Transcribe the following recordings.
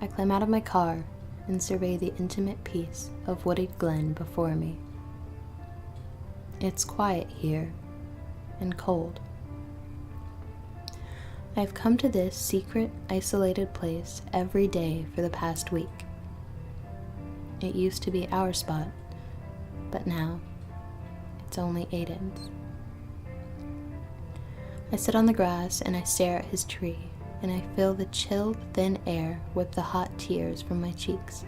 I climb out of my car and survey the intimate piece of wooded glen before me. It's quiet here and cold. I've come to this secret, isolated place every day for the past week. It used to be our spot, but now it's only Aiden's. I sit on the grass and I stare at his tree, and I feel the chilled, thin air whip the hot tears from my cheeks.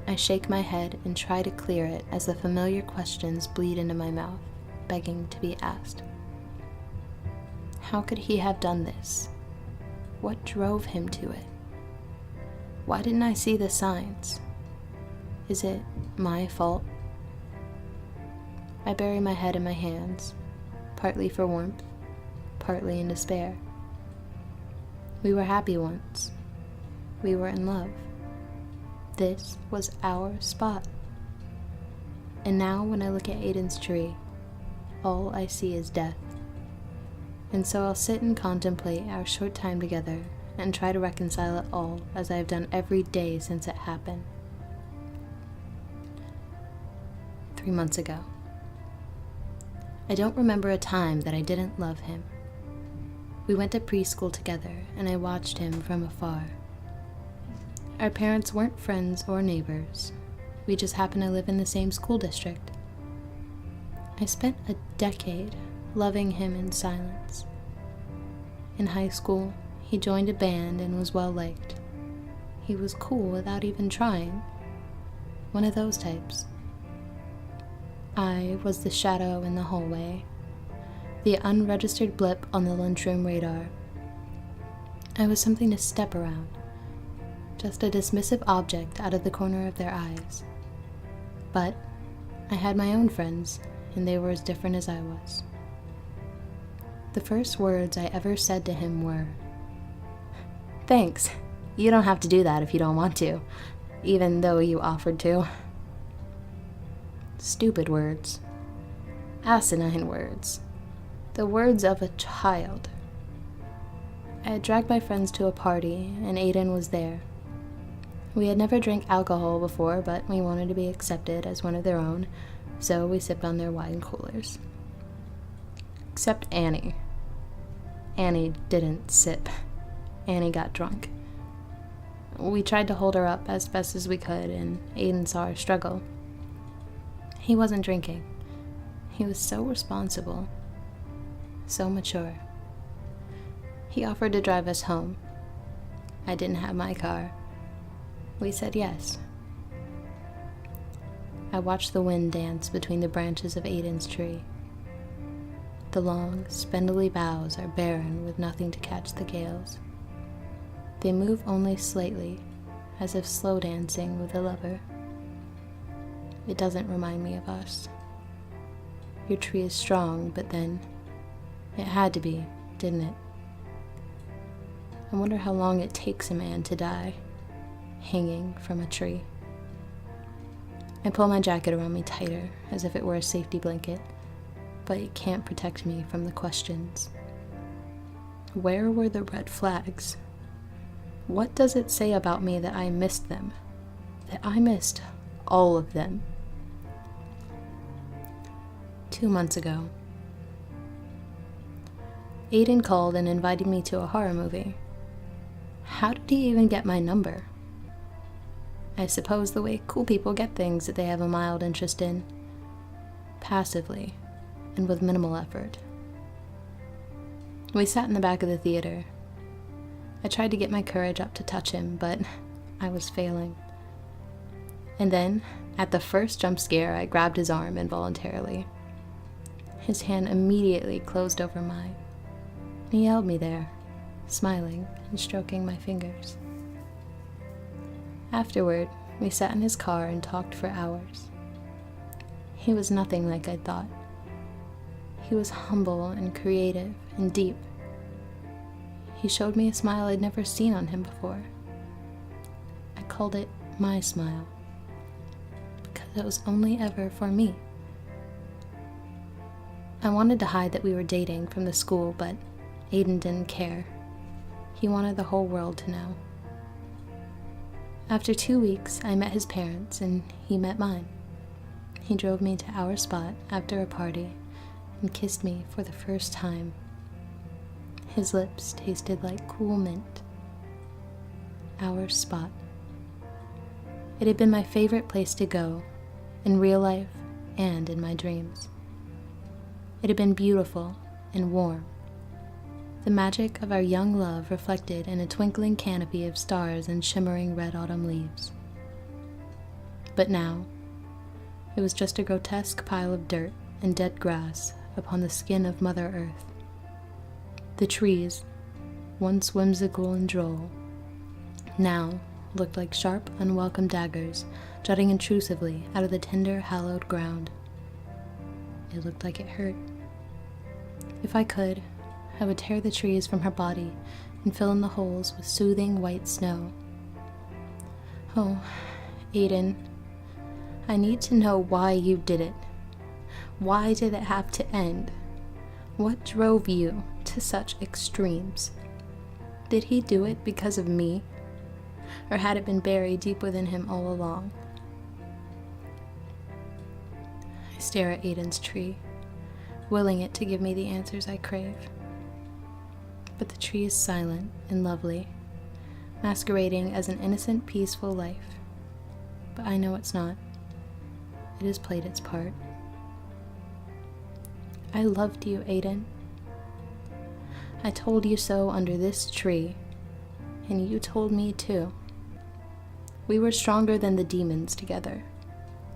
I shake my head and try to clear it as the familiar questions bleed into my mouth, begging to be asked. How could he have done this? What drove him to it? Why didn't I see the signs? Is it my fault? I bury my head in my hands, partly for warmth, partly in despair. We were happy once. We were in love. This was our spot. And now when I look at Aiden's tree, all I see is death. And so I'll sit and contemplate our short time together and try to reconcile it all as I have done every day since it happened. 3 months ago. I don't remember a time that I didn't love him. We went to preschool together and I watched him from afar. Our parents weren't friends or neighbors. We just happened to live in the same school district. I spent a decade loving him in silence. In high school, he joined a band and was well liked. He was cool without even trying. One of those types. I was the shadow in the hallway, the unregistered blip on the lunchroom radar. I was something to step around, just a dismissive object out of the corner of their eyes. But I had my own friends, and they were as different as I was. The first words I ever said to him were, "Thanks, you don't have to do that if you don't want to, even though you offered to." Stupid words. Asinine words. The words of a child. I had dragged my friends to a party, and Aiden was there. We had never drank alcohol before, but we wanted to be accepted as one of their own, so we sipped on their wine coolers. Except Annie. Annie didn't sip. Annie got drunk. We tried to hold her up as best as we could, and Aiden saw her struggle. He wasn't drinking. He was so responsible, so mature. He offered to drive us home. I didn't have my car. We said yes. I watched the wind dance between the branches of Aiden's tree. The long, spindly boughs are barren with nothing to catch the gales. They move only slightly, as if slow dancing with a lover. It doesn't remind me of us. Your tree is strong, but then it had to be, didn't it? I wonder how long it takes a man to die, hanging from a tree. I pull my jacket around me tighter, as if it were a safety blanket, but it can't protect me from the questions. Where were the red flags? What does it say about me that I missed them? That I missed all of them? 2 months ago. Aiden called and invited me to a horror movie. How did he even get my number? I suppose the way cool people get things that they have a mild interest in. Passively, and with minimal effort. We sat in the back of the theater. I tried to get my courage up to touch him, but I was failing. And then, at the first jump scare, I grabbed his arm involuntarily. His hand immediately closed over mine. He held me there, smiling and stroking my fingers. Afterward, we sat in his car and talked for hours. He was nothing like I thought. He was humble and creative and deep. He showed me a smile I'd never seen on him before. I called it my smile, because it was only ever for me. I wanted to hide that we were dating from the school, but Aiden didn't care. He wanted the whole world to know. After 2 weeks, I met his parents, and he met mine. He drove me to our spot after a party and kissed me for the first time. His lips tasted like cool mint. Our spot. It had been my favorite place to go, in real life and in my dreams. It had been beautiful and warm. The magic of our young love reflected in a twinkling canopy of stars and shimmering red autumn leaves. But now, it was just a grotesque pile of dirt and dead grass upon the skin of Mother Earth. The trees, once whimsical and droll, now looked like sharp, unwelcome daggers jutting intrusively out of the tender, hallowed ground. It looked like it hurt. If I could, I would tear the trees from her body and fill in the holes with soothing white snow. Oh, Aiden, I need to know why you did it. Why did it have to end? What drove you to such extremes? Did he do it because of me? Or had it been buried deep within him all along? I stare at Aiden's tree, willing it to give me the answers I crave. But the tree is silent and lovely, masquerading as an innocent, peaceful life. But I know it's not. It has played its part. I loved you, Aiden. I told you so under this tree, and you told me too. We were stronger than the demons together.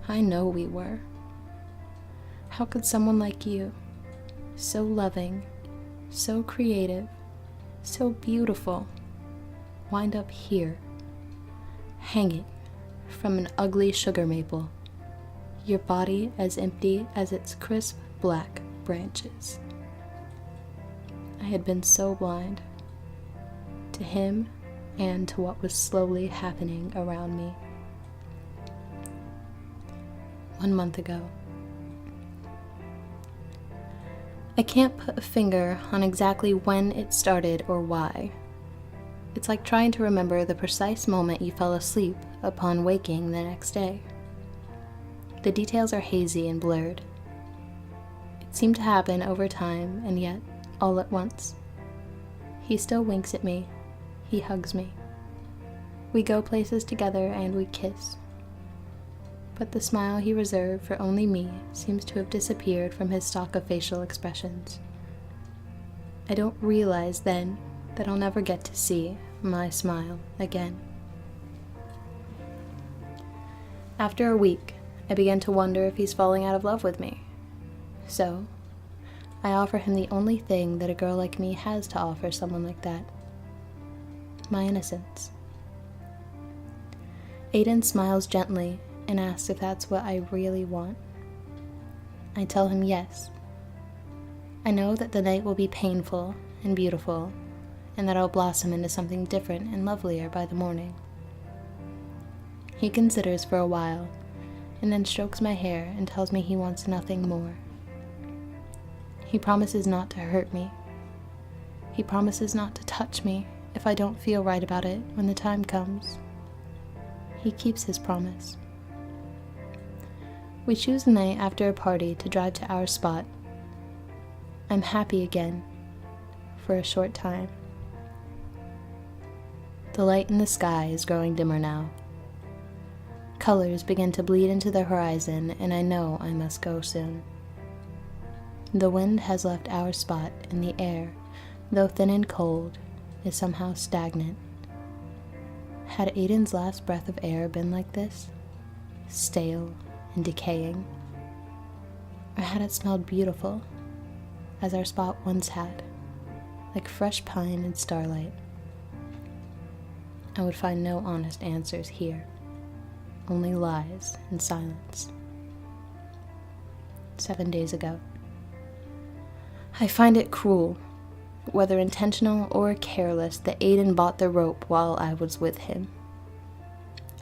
I know we were. How could someone like you, so loving, so creative, so beautiful, wind up here, hanging from an ugly sugar maple, your body as empty as its crisp black branches? I had been so blind to him and to what was slowly happening around me. 1 month ago. I can't put a finger on exactly when it started or why. It's like trying to remember the precise moment you fell asleep upon waking the next day. The details are hazy and blurred. It seemed to happen over time, and yet, all at once. He still winks at me. He hugs me. We go places together and we kiss. But the smile he reserved for only me seems to have disappeared from his stock of facial expressions. I don't realize then that I'll never get to see my smile again. After a week, I began to wonder if he's falling out of love with me. So, I offer him the only thing that a girl like me has to offer someone like that: my innocence. Aiden smiles gently and asks if that's what I really want. I tell him yes. I know that the night will be painful and beautiful, and that I'll blossom into something different and lovelier by the morning. He considers for a while, and then strokes my hair and tells me he wants nothing more. He promises not to hurt me. He promises not to touch me if I don't feel right about it when the time comes. He keeps his promise. We choose a night after a party to drive to our spot. I'm happy again, for a short time. The light in the sky is growing dimmer now. Colors begin to bleed into the horizon, and I know I must go soon. The wind has left our spot, and the air, though thin and cold, is somehow stagnant. Had Aiden's last breath of air been like this, stale and decaying? Or had it smelled beautiful, as our spot once had, like fresh pine and starlight? I would find no honest answers here, only lies and silence. 7 days ago. I find it cruel, whether intentional or careless, that Aiden bought the rope while I was with him.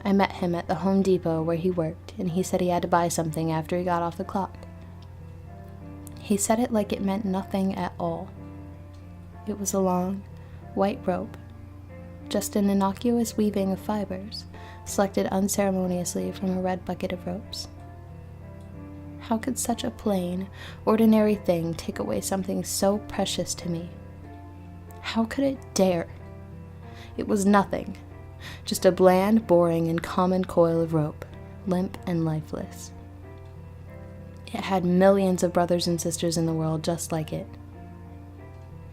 I met him at the Home Depot where he worked, and he said he had to buy something after he got off the clock. He said it like it meant nothing at all. It was a long, white rope, just an innocuous weaving of fibers selected unceremoniously from a red bucket of ropes. How could such a plain, ordinary thing take away something so precious to me? How could it dare? It was nothing, just a bland, boring, and common coil of rope, limp and lifeless. It had millions of brothers and sisters in the world just like it.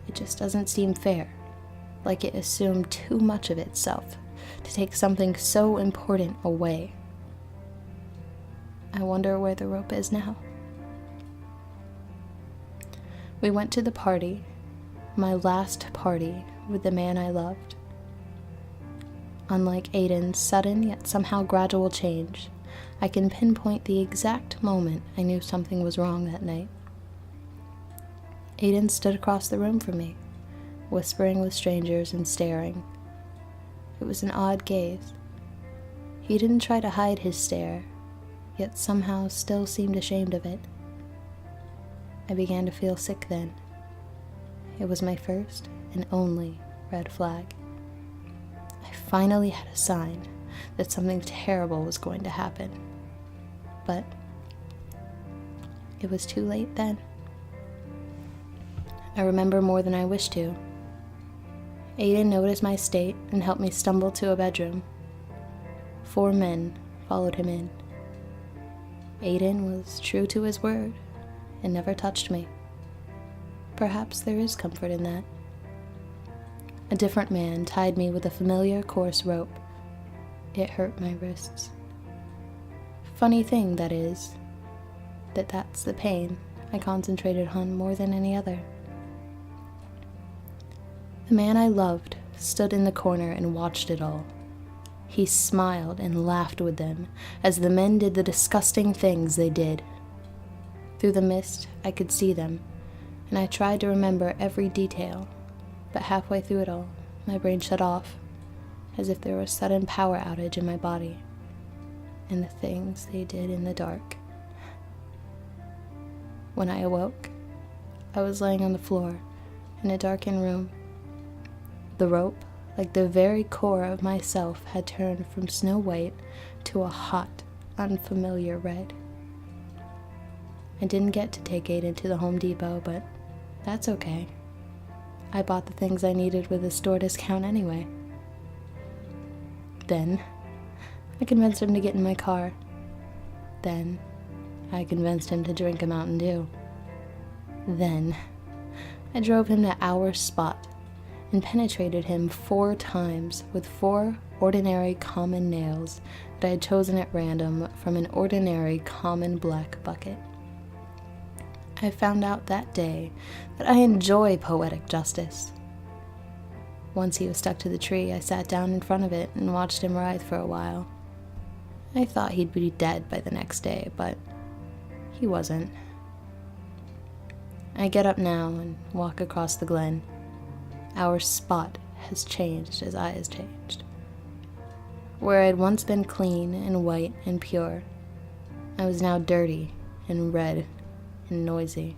It just doesn't seem fair, like it assumed too much of itself to take something so important away. I wonder where the rope is now. We went to the party, my last party with the man I loved. Unlike Aiden's sudden yet somehow gradual change, I can pinpoint the exact moment I knew something was wrong that night. Aiden stood across the room from me, whispering with strangers and staring. It was an odd gaze. He didn't try to hide his stare, yet somehow still seemed ashamed of it. I began to feel sick then. It was my first and only red flag. I finally had a sign that something terrible was going to happen. But it was too late then. I remember more than I wish to. Aiden noticed my state and helped me stumble to a bedroom. 4 men followed him in. Aiden was true to his word and never touched me. Perhaps there is comfort in that. A different man tied me with a familiar coarse rope. It hurt my wrists. Funny thing, that is, that's the pain I concentrated on more than any other. The man I loved stood in the corner and watched it all. He smiled and laughed with them as the men did the disgusting things they did. Through the mist, I could see them, and I tried to remember every detail, but halfway through it all, my brain shut off, as if there was a sudden power outage in my body, and the things they did in the dark. When I awoke, I was laying on the floor in a darkened room. The rope, like the very core of myself, had turned from snow white to a hot, unfamiliar red. I didn't get to take Aiden to the Home Depot, but that's okay. I bought the things I needed with a store discount anyway. Then, I convinced him to get in my car. Then, I convinced him to drink a Mountain Dew. Then, I drove him to our spot and penetrated him 4 times with 4 ordinary common nails that I had chosen at random from an ordinary common black bucket. I found out that day that I enjoy poetic justice. Once he was stuck to the tree, I sat down in front of it and watched him writhe for a while. I thought he'd be dead by the next day, but he wasn't. I get up now and walk across the Glen. Our spot has changed as I has changed. Where I had once been clean and white and pure, I was now dirty and red and noisy.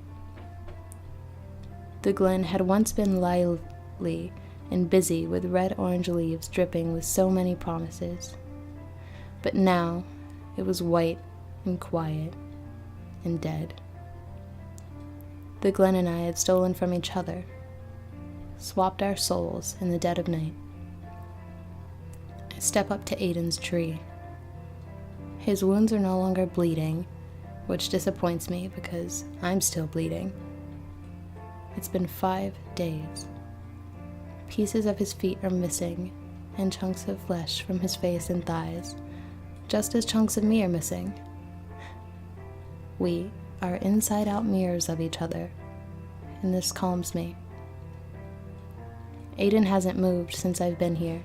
The Glen had once been lively and busy with red-orange leaves dripping with so many promises, but now it was white and quiet and dead. The Glen and I had stolen from each other, swapped our souls in the dead of night. I step up to Aiden's tree. His wounds are no longer bleeding, which disappoints me because I'm still bleeding. It's been 5 days. Pieces of his feet are missing, and chunks of flesh from his face and thighs, just as chunks of me are missing. We are inside-out mirrors of each other, and this calms me. Aiden hasn't moved since I've been here.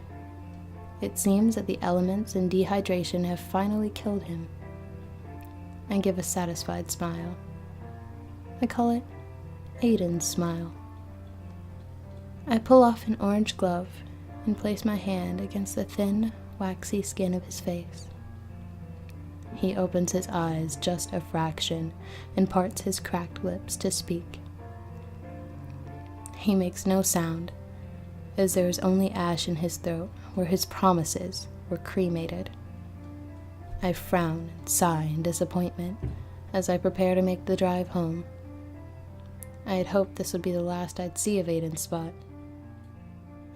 It seems that the elements and dehydration have finally killed him. I give a satisfied smile. I call it Aiden's smile. I pull off an orange glove and place my hand against the thin, waxy skin of his face. He opens his eyes just a fraction and parts his cracked lips to speak. He makes no sound, as there is only ash in his throat where his promises were cremated. I frown and sigh in disappointment as I prepare to make the drive home. I had hoped this would be the last I'd see of Aiden's spot.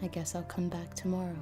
I guess I'll come back tomorrow.